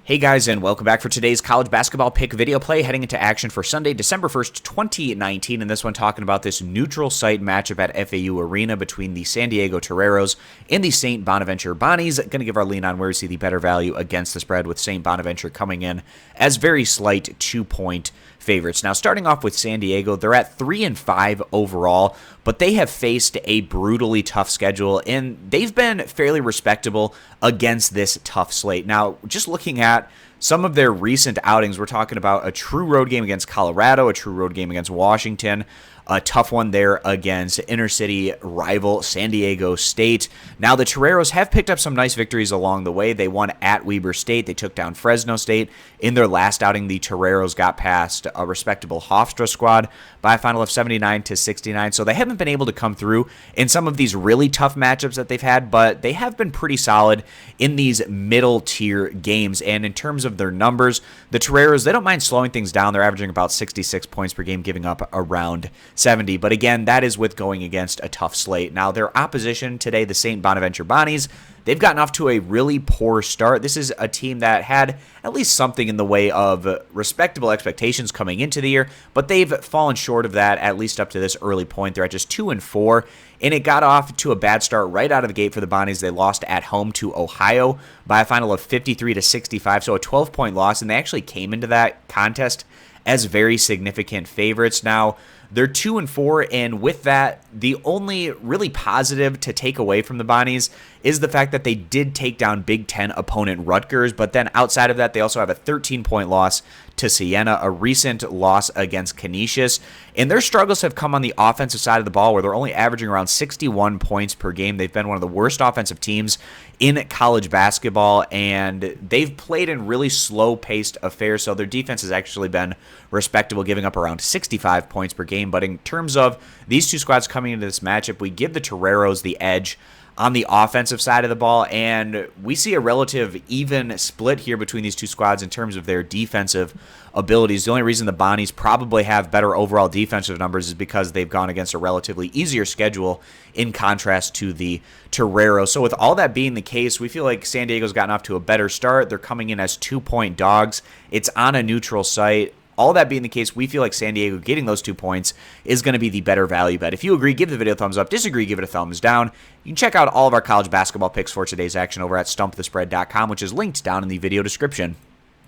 Hey guys, and welcome back for today's college basketball pick video play, heading into action for Sunday, December 1st, 2019, and this one talking about this neutral site matchup at FAU Arena between the San Diego Toreros and the St. Bonaventure Bonnies. Going to give our lean on where we see the better value against the spread, with St. Bonaventure coming in as very slight 2-point favorites. Now, starting off with San Diego, they're at 3-5 overall, but they have faced a brutally tough schedule, and they've been fairly respectable against this tough slate. Now, just looking at some of their recent outings, we're talking about a true road game against Colorado, a true road game against Washington, a tough one there against inner-city rival San Diego State. Now, the Toreros have picked up some nice victories along the way. They won at Weber State. They took down Fresno State. In their last outing, the Toreros got past a respectable Hofstra squad by a final of 79-69. So they haven't been able to come through in some of these really tough matchups that they've had, but they have been pretty solid in these middle-tier games. And in terms of their numbers, the Toreros, they don't mind slowing things down. They're averaging about 66 points per game, giving up around 70. But again, that is with going against a tough slate. Now, their opposition today, the St. Bonaventure Bonnies, they've gotten off to a really poor start. This is a team that had at least something in the way of respectable expectations coming into the year, but they've fallen short of that, at least up to this early point. They're at just 2-4, and it got off to a bad start right out of the gate for the Bonnies. They lost at home to Ohio by a final of 53-65, so a 12-point loss, and they actually came into that contest as very significant favorites. Now, they're 2-4, and with that, the only really positive to take away from the Bonnies is the fact that they did take down Big Ten opponent Rutgers, but then outside of that, they also have a 13-point loss to Siena, a recent loss against Canisius, and their struggles have come on the offensive side of the ball, where they're only averaging around 61 points per game. They've been one of the worst offensive teams in college basketball, and they've played in really slow-paced affairs, so their defense has actually been respectable, giving up around 65 points per game. But in terms of these two squads coming into this matchup, we give the Toreros the edge on the offensive side of the ball, and we see a relative even split here between these two squads in terms of their defensive abilities. The only reason the Bonnies probably have better overall defensive numbers is because they've gone against a relatively easier schedule in contrast to the Toreros. So with all that being the case, we feel like San Diego's gotten off to a better start. They're coming in as 2-point dogs. It's on a neutral site. All that being the case, we feel like San Diego getting those 2 points is going to be the better value bet. If you agree, give the video a thumbs up. Disagree, give it a thumbs down. You can check out all of our college basketball picks for today's action over at stumpthespread.com, which is linked down in the video description.